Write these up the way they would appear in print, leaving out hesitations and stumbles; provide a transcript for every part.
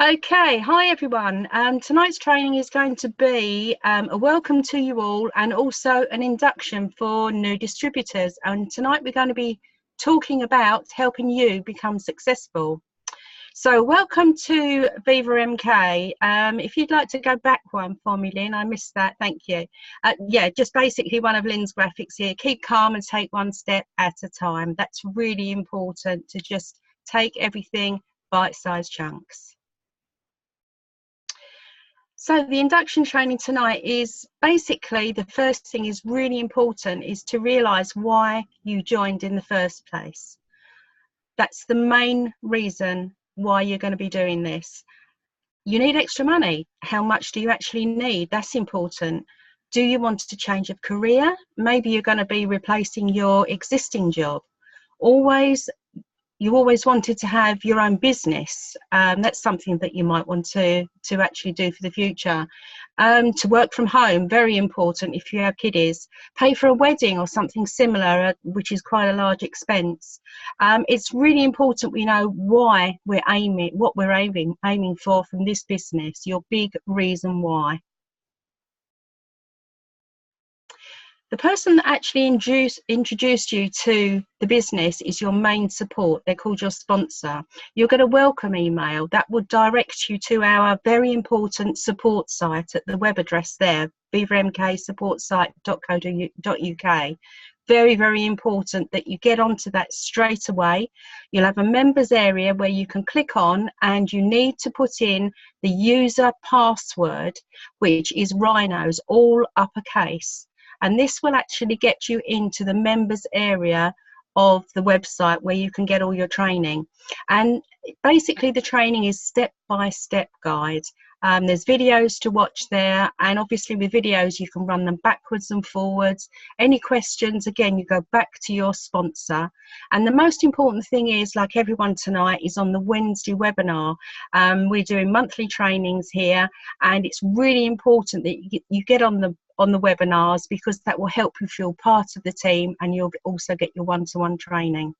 Okay, hi everyone. Tonight's training is going to be a welcome to you all and also an induction for new distributors. And tonight we're going to be talking about helping you become successful. So welcome to Viva MK. If you'd like to go back one for me, Lynn, I missed that, thank you. Yeah, just basically one of Lynn's graphics here. Keep calm and take one step at a time. That's really important, to just take everything bite-sized chunks. So the induction training tonight is basically, the first thing is really important, is to realise why you joined in the first place. That's the main reason why you're going to be doing this. You need extra money. How much do you actually need? That's important. Do you want to change of career? Maybe you're going to be replacing your existing job. You always wanted to have your own business. That's something that you might want to actually do for the future. To work from home, very important if you have kiddies. Pay for a wedding or something similar, which is quite a large expense. It's really important we know why we're what we're aiming for from this business, your big reason why. The person that actually introduced you to the business is your main support. They're called your sponsor. You'll get a welcome email that will direct you to our very important support site at the web address there, vivamksupportsite.co.uk. Very, very important that you get onto that straight away. You'll have a members area where you can click on, and you need to put in the user password, which is Rhinos, all uppercase. And this will actually get you into the members area of the website where you can get all your training. And basically the training is step-by-step guide. There's videos to watch there, and obviously with videos you can run them backwards and forwards. Any questions, again, you go back to your sponsor. And the most important thing is, like everyone tonight, is on the Wednesday webinar. We're doing monthly trainings here, and it's really important that you get on the webinars, because that will help you feel part of the team, and you'll also get your one-to-one training.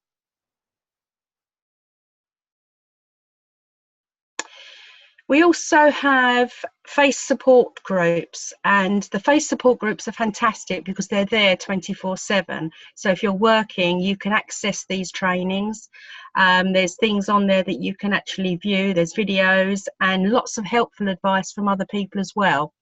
We also have face support groups, and the face support groups are fantastic because they're there 24/7. So if you're working, you can access these trainings. There's things on there that you can actually view. There's videos and lots of helpful advice from other people as well.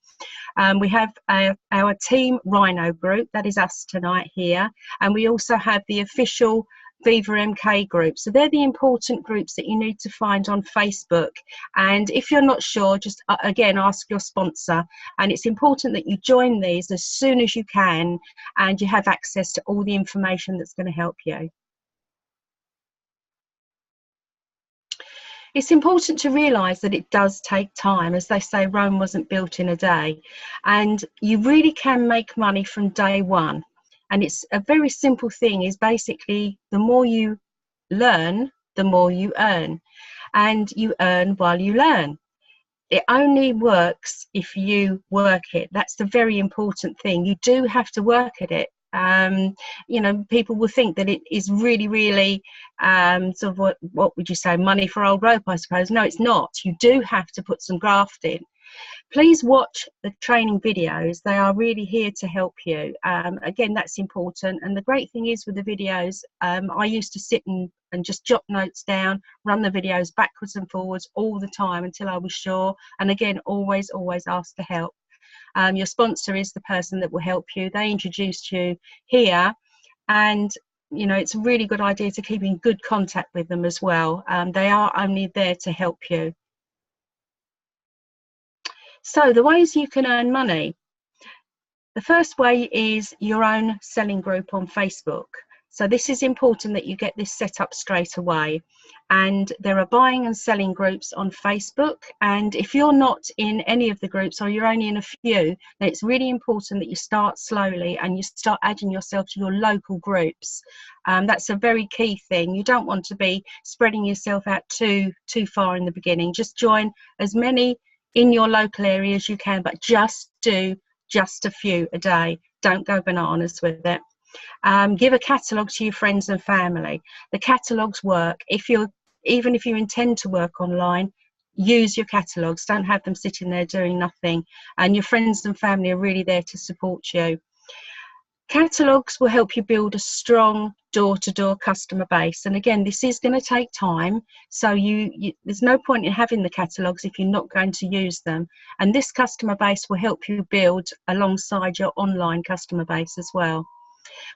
We have our Team Rhino group, that is us tonight here, and we also have the official Viva MK group. So they're the important groups that you need to find on Facebook. And if you're not sure, just again ask your sponsor. And it's important that you join these as soon as you can, and you have access to all the information that's going to help you. It's important to realise that it does take time. As they say, Rome wasn't built in a day. And you really can make money from day one. And it's a very simple thing, is basically the more you learn, the more you earn. And you earn while you learn. It only works if you work it. That's the very important thing. You do have to work at it. You know, people will think that it is really sort of what would you say, money for old rope, I suppose. No, it's not. You do have to put some graft in. Please watch the training videos. They are really here to help you. Again, that's important. And the great thing is with the videos, I used to sit and just jot notes down, run the videos backwards and forwards all the time until I was sure. And again, always ask for help. Your sponsor is the person that will help you. They introduced you here, and you know, it's a really good idea to keep in good contact with them as well. They are only there to help you. So the ways you can earn money. The first way is your own selling group on Facebook. So this is important that you get this set up straight away. And there are buying and selling groups on Facebook. And if you're not in any of the groups, or you're only in a few, then it's really important that you start slowly and you start adding yourself to your local groups. That's a very key thing. You don't want to be spreading yourself out too far in the beginning. Just join as many in your local area as you can, but just do just a few a day. Don't go bananas with it. Give a catalogue to your friends and family. The catalogues work. Even if you intend to work online, use your catalogues. Don't have them sitting there doing nothing. And your friends and family are really there to support you. Catalogues will help you build a strong door-to-door customer base. And again, this is going to take time. So there's no point in having the catalogues if you're not going to use them. And this customer base will help you build alongside your online customer base as well.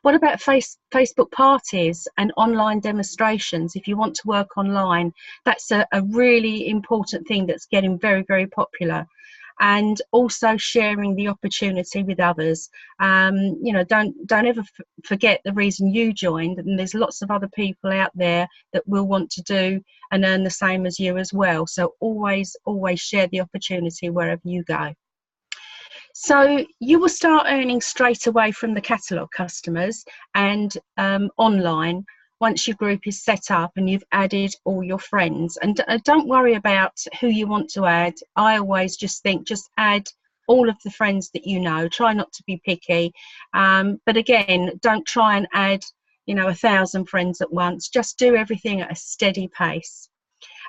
What about Facebook parties and online demonstrations? If you want to work online, that's a really important thing that's getting very, very popular. And also sharing the opportunity with others. You know, don't ever forget the reason you joined, and there's lots of other people out there that will want to do and earn the same as you as well. So always share the opportunity wherever you go. So you will start earning straight away from the catalogue customers and online once your group is set up and you've added all your friends. And don't worry about who you want to add. I always just think just add all of the friends that you know. Try not to be picky. But again, don't try and add, you know, 1,000 friends at once. Just do everything at a steady pace.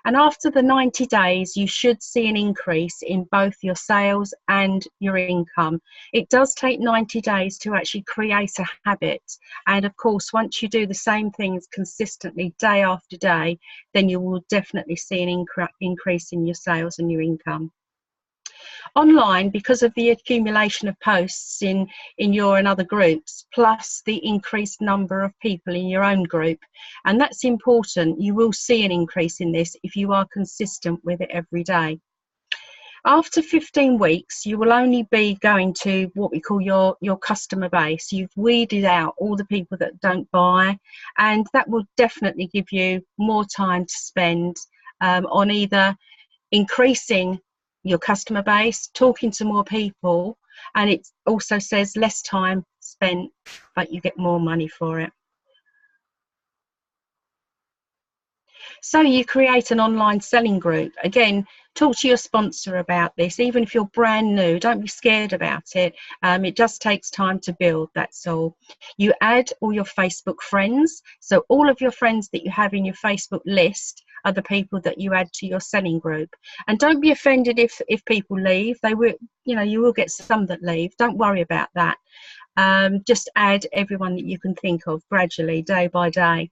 And after the 90 days, you should see an increase in both your sales and your income. It does take 90 days to actually create a habit. And of course, once you do the same things consistently day after day, then you will definitely see an increase in your sales and your income. Online, because of the accumulation of posts in your and other groups, plus the increased number of people in your own group, and that's important, you will see an increase in this if you are consistent with it every day. After 15 weeks, you will only be going to what we call your customer base. You've weeded out all the people that don't buy, and that will definitely give you more time to spend on either increasing your customer base, talking to more people, and it also says less time spent, but you get more money for it. So you create an online selling group. Again, talk to your sponsor about this. Even if you're brand new, don't be scared about it. It just takes time to build, that's all. You add all your Facebook friends. So all of your friends that you have in your Facebook list are the people that you add to your selling group. And don't be offended if people leave. They will, you know, you will get some that leave. Don't worry about that. Just add everyone that you can think of gradually, day by day.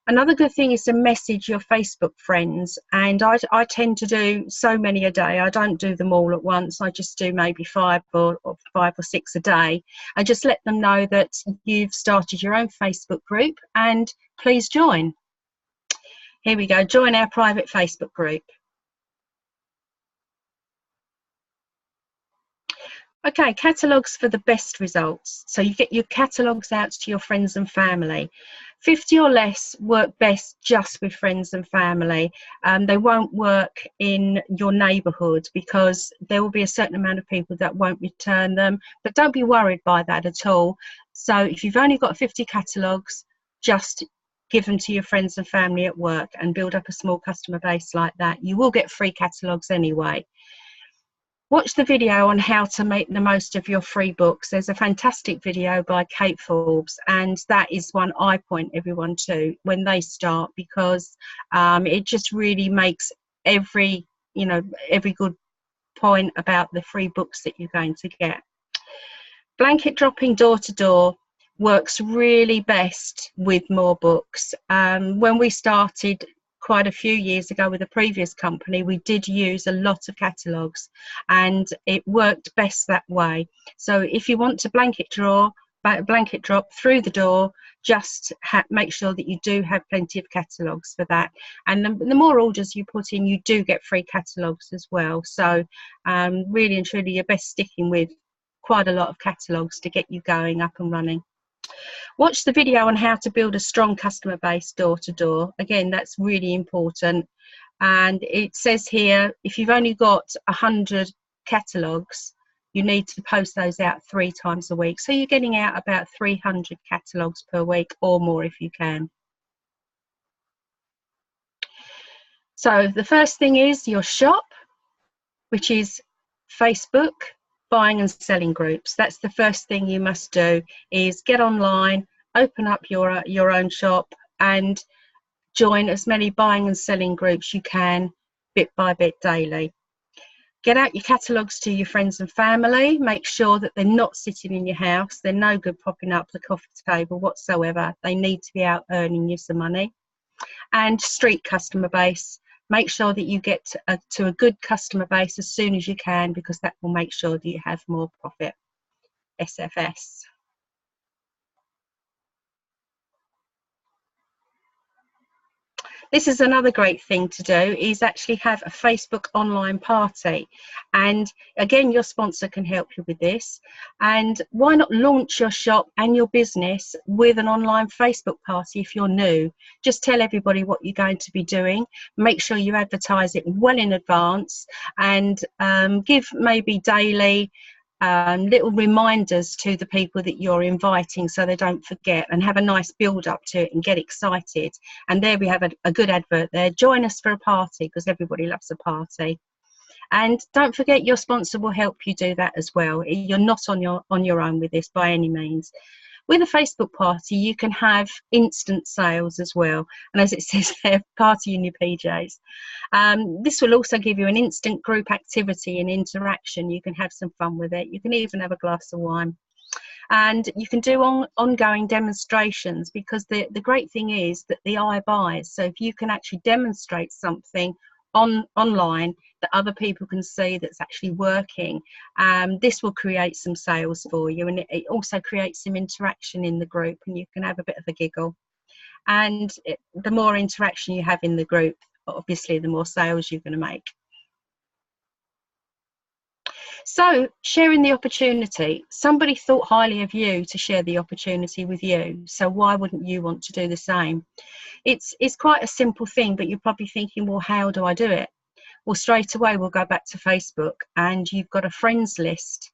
Another good thing is to message your Facebook friends, and I tend to do so many a day. I don't do them all at once. I just do maybe 5 or 6 a day. I just let them know that you've started your own Facebook group and please join. Here we go, join our private Facebook group. Okay, catalogues for the best results. So you get your catalogues out to your friends and family. 50 or less work best just with friends and family. They won't work in your neighbourhood because there will be a certain amount of people that won't return them. But don't be worried by that at all. So if you've only got 50 catalogues, just give them to your friends and family at work and build up a small customer base like that. You will get free catalogues anyway. Watch the video on how to make the most of your free books. There's a fantastic video by Kate Forbes, and that is one I point everyone to when they start, because it just really makes every good point about the free books that you're going to get. Blanket dropping door to door works really best with more books. When we started quite a few years ago with a previous company, we did use a lot of catalogues and it worked best that way. So if you want to blanket drop through the door, just make sure that you do have plenty of catalogues for that. And the more orders you put in, you do get free catalogues as well. So really and truly, you're best sticking with quite a lot of catalogues to get you going up and running. Watch the video on how to build a strong customer base door to door. Again, that's really important. And it says here, if you've only got 100 catalogues, you need to post those out 3 times a week. So you're getting out about 300 catalogues per week or more if you can. So the first thing is your shop, which is Facebook buying and selling groups. That's the first thing you must do, is get online, open up your own shop and join as many buying and selling groups you can bit by bit daily. Get out your catalogues to your friends and family. Make sure that they're not sitting in your house. They're no good popping up the coffee table whatsoever. They need to be out earning you some money. And street customer base. Make sure that you get to a good customer base as soon as you can, because that will make sure that you have more profit. SFS. This is another great thing to do, is actually have a Facebook online party. And again, your sponsor can help you with this. And why not launch your shop and your business with an online Facebook party if you're new? Just tell everybody what you're going to be doing. Make sure you advertise it well in advance, and give maybe daily little reminders to the people that you're inviting so they don't forget, and have a nice build up to it and get excited. And there we have a good advert there. Join us for a party, because everybody loves a party. And don't forget, your sponsor will help you do that as well. You're not on your own with this by any means. With a Facebook party, you can have instant sales as well. And as it says there, party in your PJs. This will also give you an instant group activity and interaction. You can have some fun with it. You can even have a glass of wine. And you can do ongoing demonstrations, because the great thing is that the eye buys. So if you can actually demonstrate something online that other people can see that's actually working, this will create some sales for you, and it also creates some interaction in the group, and you can have a bit of a giggle. And the more interaction you have in the group, obviously the more sales you're going to make. So, sharing the opportunity. Somebody thought highly of you to share the opportunity with you, so why wouldn't you want to do the same? It's quite a simple thing, but you're probably thinking, well, how do I do it? Well, straight away we'll go back to Facebook, and you've got a friends list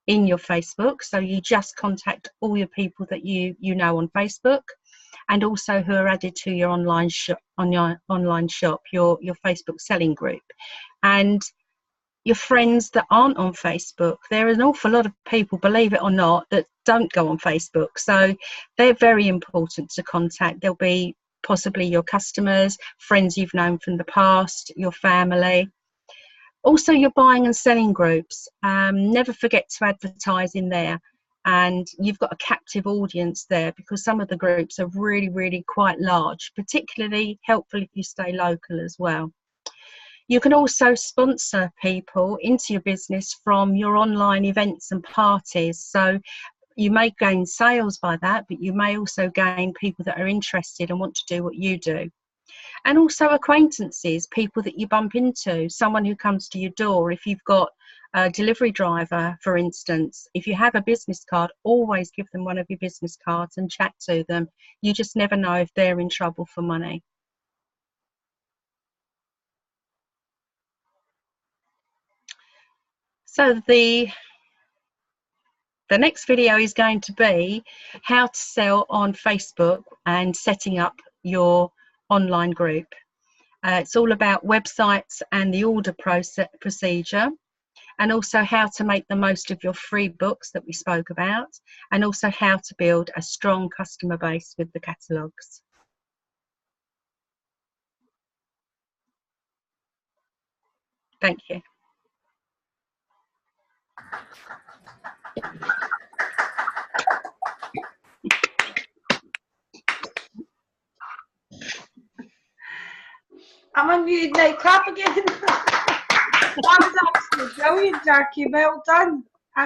in your Facebook, so you just contact all your people that you know on Facebook, and also who are added to your online shop, your Facebook selling group. And your friends that aren't on Facebook, there are an awful lot of people, believe it or not, that don't go on Facebook, so they're very important to contact. They'll be possibly your customers, friends you've known from the past, your family. Also your buying and selling groups, never forget to advertise in there, and you've got a captive audience there, because some of the groups are really quite large. Particularly helpful if you stay local as well. You can also sponsor people into your business from your online events and parties. So you may gain sales by that, but you may also gain people that are interested and want to do what you do. And also acquaintances, people that you bump into, someone who comes to your door. If you've got a delivery driver, for instance, if you have a business card, always give them one of your business cards and chat to them. You just never know if they're in trouble for money. So the next video is going to be how to sell on Facebook and setting up your online group. It's all about websites and the order procedure, and also how to make the most of your free books that we spoke about, and also how to build a strong customer base with the catalogues. Thank you. I'm on mute now. Clap again. That was absolutely brilliant, Jackie. Well done.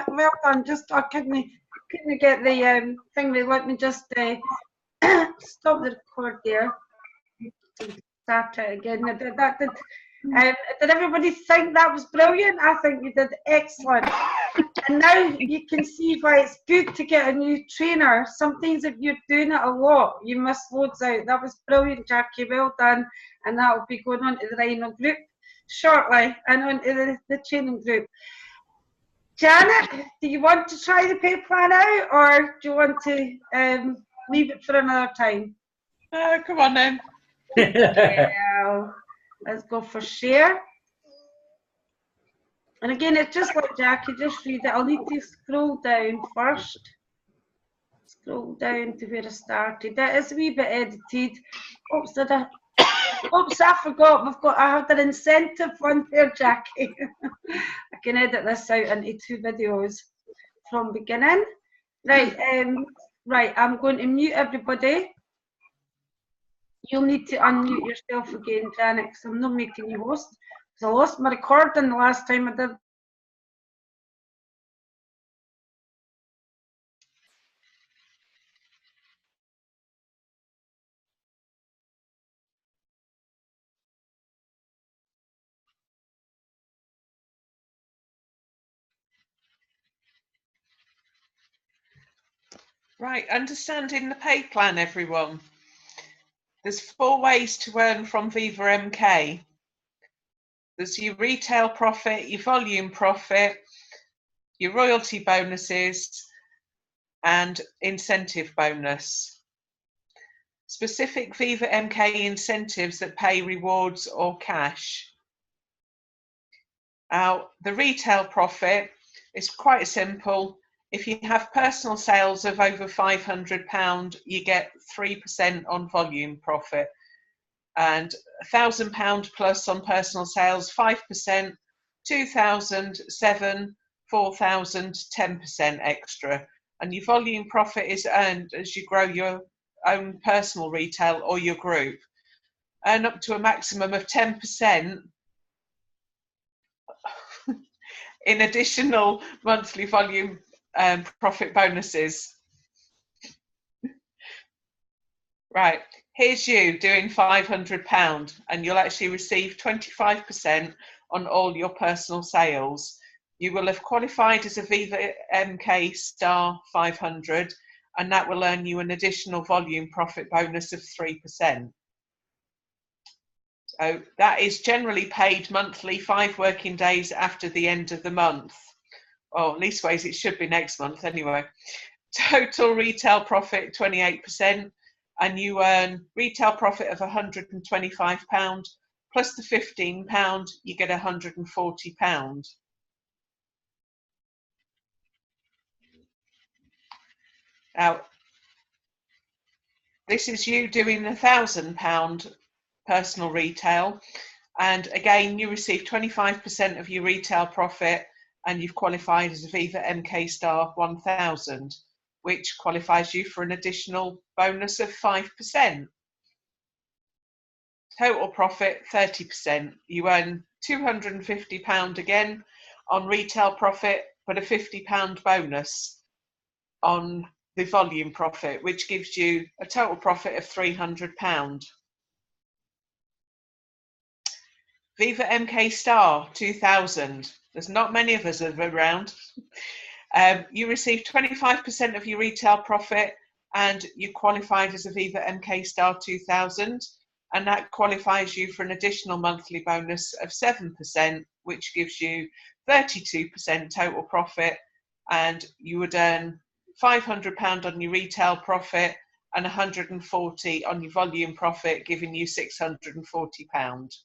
Well done. Just I couldn't get the thing. They let me just stop the record there. Start it again. Did everybody think that was brilliant? I think you did excellent. And now you can see why it's good to get a new trainer. Sometimes if you're doing it a lot, you miss loads out. That was brilliant, Jackie. Well done. And that will be going on to the Rhino group shortly, and onto the training group. Janet, do you want to try the Payplan out, or do you want to leave it for another time? Come on then. Well, let's go for share. And again, it's just like Jackie, just read it. I'll need to scroll down first. Scroll down to where I started. That is a wee bit edited. Oops, did I Oops, I forgot. I had an incentive one there, Jackie. I can edit this out into 2 videos from beginning. Right, right, I'm going to mute everybody. You'll need to unmute yourself again, Janet, because I'm not making you host. Because I lost my recording the last time I did. Right, understanding the pay plan, everyone. There's 4 ways to earn from Viva MK. There's your retail profit, your volume profit, your royalty bonuses, and incentive bonus. Specific Viva MK incentives that pay rewards or cash. Now, the retail profit is quite simple. If you have personal sales of over £500, you get 3% on volume profit, and £1,000 plus on personal sales, 5%, 2,000, 7, 4,000, 10% extra. And your volume profit is earned as you grow your own personal retail or your group. Earn up to a maximum of 10% in additional monthly volume profit bonuses. Right, here's you doing £500 and you'll actually receive 25% on all your personal sales. You will have qualified as a Viva MK Star 500 and that will earn you an additional volume profit bonus of 3%. So that is generally paid monthly, 5 working days after the end of the month. Or leastways it should be next month anyway. Total retail profit 28%, and you earn retail profit of £125 plus the £15, you get £140. Now, this is you doing £1,000 personal retail, and again you receive 25% of your retail profit, and you've qualified as a Viva MK Star 1000, which qualifies you for an additional bonus of 5%. Total profit 30%. You earn £250 again on retail profit, but a £50 bonus on the volume profit, which gives you a total profit of £300. Viva MK Star 2000. There's not many of us around. You receive 25% of your retail profit and you qualified as a Viva MK Star 2000, and that qualifies you for an additional monthly bonus of 7%, which gives you 32% total profit, and you would earn £500 on your retail profit and 140 on your volume profit, giving you £640.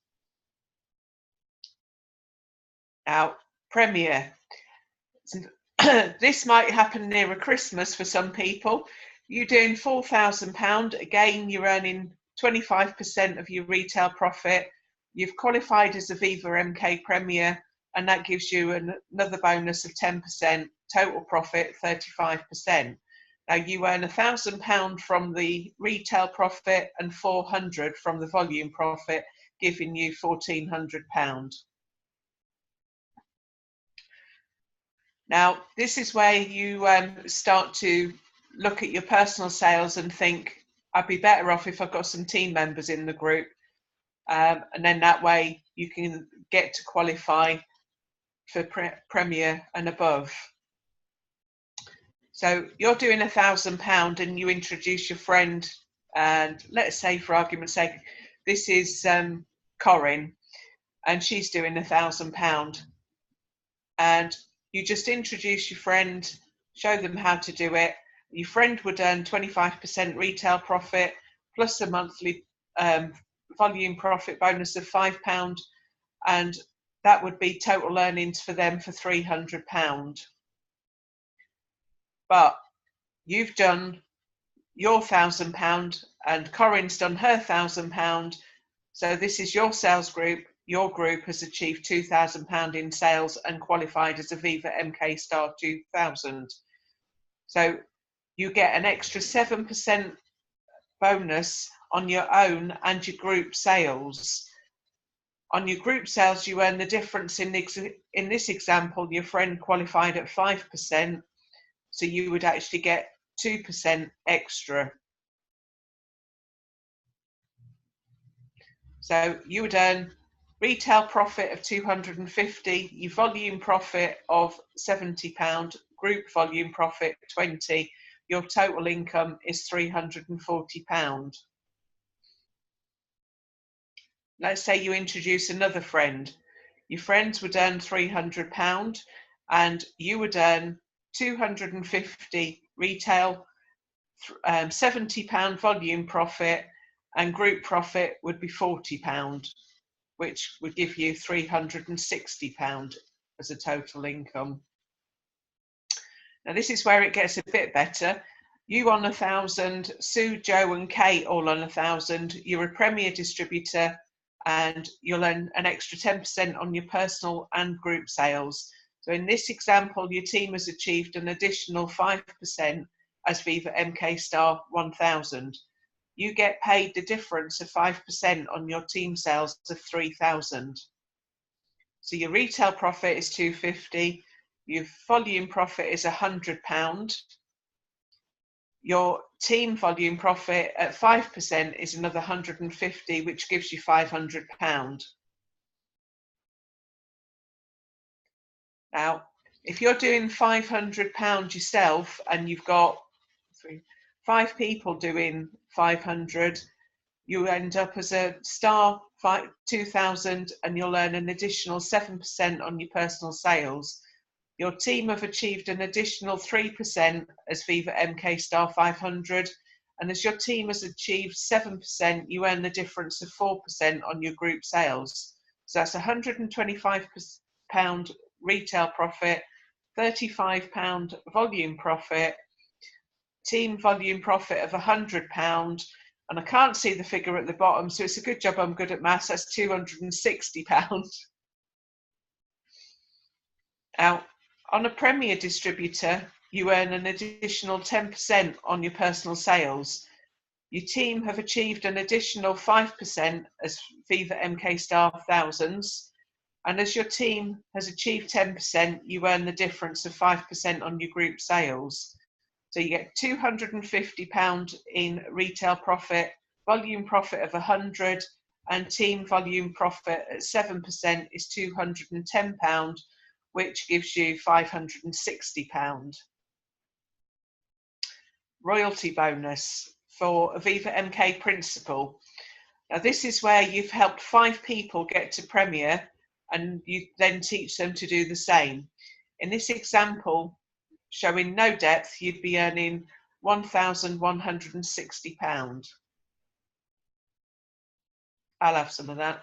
Now, Premier. This might happen nearer Christmas for some people. You're doing £4,000. Again, you're earning 25% of your retail profit. You've qualified as a Viva MK Premier, and that gives you another bonus of 10%. Total profit 35%. Now you earn £1,000 from the retail profit and £400 from the volume profit, giving you £1,400. Now, this is where you start to look at your personal sales and think, I'd be better off if I've got some team members in the group. And then that way you can get to qualify for Premier and above. So you're doing £1,000 and you introduce your friend, and let's say for argument's sake, this is Corinne, and she's doing £1,000. And you just introduce your friend, show them how to do it. Your friend would earn 25% retail profit plus a monthly volume profit bonus of £5, and that would be total earnings for them for £300. But you've done your £1,000 and Corinne's done her £1,000, So this is your sales group. Your group has achieved £2,000 in sales and qualified as a Viva MK Star 2000. So you get an extra 7% bonus on your own and your group sales. On your group sales, you earn the difference. In this example, your friend qualified at 5%, so you would actually get 2% extra. So you would earn retail profit of 250, your volume profit of £70, group volume profit 20, your total income is £340. Let's say you introduce another friend. Your friends would earn £300 and you would earn 250 retail, £70 volume profit, and group profit would be £40, which would give you £360 as a total income. Now this is where it gets a bit better. You on 1,000, Sue, Joe and Kate all on 1,000. You're a Premier distributor and you'll earn an extra 10% on your personal and group sales. So in this example, your team has achieved an additional 5% as Viva MK Star 1000. You get paid the difference of 5% on your team sales of 3,000. So your retail profit is 250, your volume profit is £100. Your team volume profit at 5% is another 150, which gives you £500. Now, if you're doing £500 yourself and you've got 5 people doing 500, you end up as a Star 2000 and you'll earn an additional 7% on your personal sales. Your team have achieved an additional 3% as Viva MK Star 500, and as your team has achieved 7%, you earn the difference of 4% on your group sales. So that's £125 retail profit, £35 volume profit, team volume profit of £100, and I can't see the figure at the bottom, so it's a good job I'm good at maths. That's £260. Now, on a Premier distributor, you earn an additional 10% on your personal sales. Your team have achieved an additional 5% as Viva MK Star Thousands, and as your team has achieved 10%, you earn the difference of 5% on your group sales. So you get £250 in retail profit, volume profit of 100, and team volume profit at 7% is £210, which gives you £560. Royalty bonus for Aviva MK Principal. Now this is where you've helped 5 people get to Premier and you then teach them to do the same. In this example, showing no depth, you'd be earning £1,160. I'll have some of that.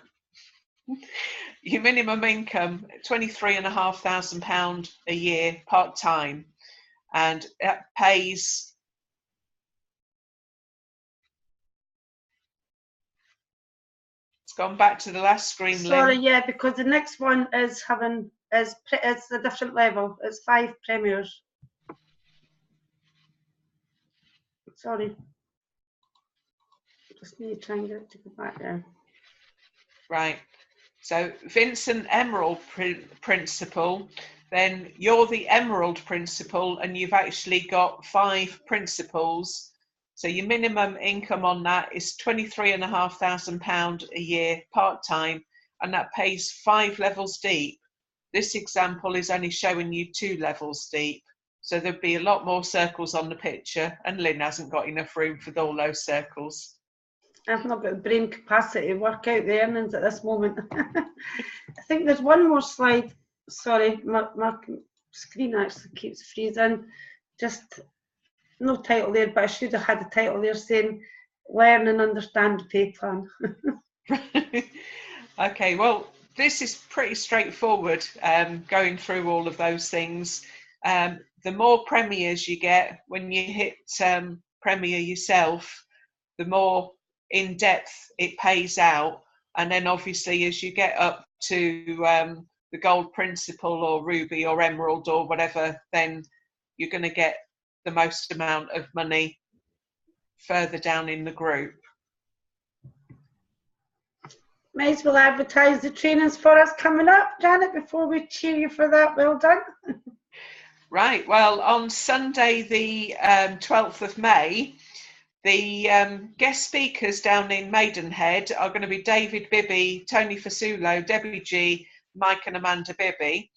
Your minimum income, £23,500 a year part-time, and that pays it's gone back to the last screen. Sorry, Lynn. yeah, because the next one is it's a different level. It's 5 premiers. Sorry. Just need to try and get it to go back there. Right. So Vincent Emerald Principal, then you're the Emerald Principal and you've actually got 5 principals. So your minimum income on that is £23,500 a year part-time, and that pays 5 levels deep. This example is only showing you 2 levels deep. So there'd be a lot more circles on the picture, and Lynn hasn't got enough room for all those circles. I've not got the brain capacity to work out the earnings at this moment. I think there's one more slide. Sorry, my screen actually keeps freezing. Just no title there, but I should have had a title there saying learn and understand the pay plan. Okay, well, this is pretty straightforward, going through all of those things. The more premiers you get when you hit Premier yourself, the more in depth it pays out. And then obviously as you get up to the gold principal or ruby or emerald or whatever, then you're going to get the most amount of money further down in the group. May as well advertise the trainings for us coming up, Janet, before we cheer you for that. Well done. Right, well, on Sunday the 12th of May, the guest speakers down in Maidenhead are going to be David Bibby, Tony Fasulo, Debbie G, Mike and Amanda Bibby.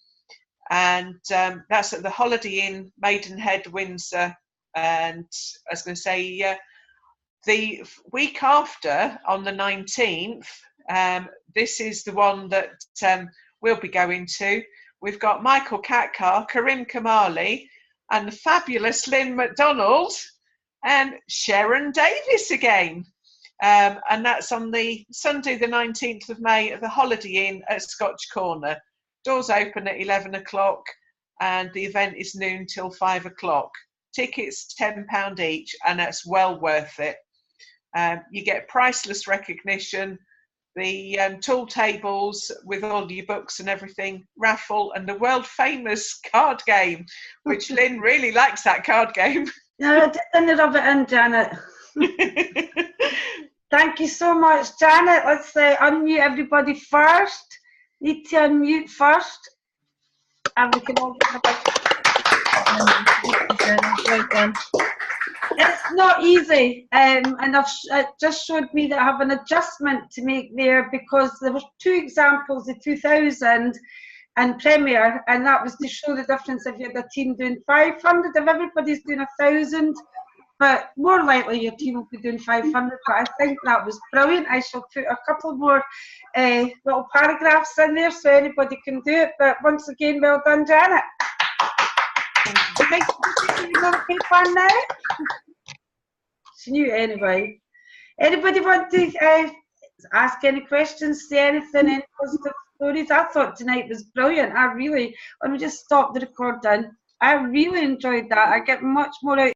And that's at the Holiday Inn, Maidenhead, Windsor. And I was going to say, the week after, on the 19th, this is the one that we'll be going to. We've got Michael Katkar, Karim Kamali, and the fabulous Lynn McDonald, and Sharon Davis again. And that's on the Sunday, the 19th of May at the Holiday Inn at Scotch Corner. Doors open at 11 o'clock and the event is noon till 5 o'clock. Tickets £10 each, and that's well worth it. You get priceless recognition, the tool tables with all your books and everything, raffle, and the world famous card game, which Lynn really likes that card game. No, didn't rub it in, Janet. Thank you so much, Janet. Let's unmute everybody first. Need to unmute first. And we can all get It's not easy, and it just showed me that I have an adjustment to make there, because there were two examples, the 2000 and Premier, and that was to show the difference if you had a team doing 500. If everybody's doing 1,000, but more likely your team will be doing 500. But I think that was brilliant. I shall put a couple more little paragraphs in there so anybody can do it. But once again, well done, Janet. Payplan now? She knew it anyway. Anybody want to ask any questions, say anything, any positive stories? I thought tonight was brilliant. Let me just stop the recording. I really enjoyed that. I get much more out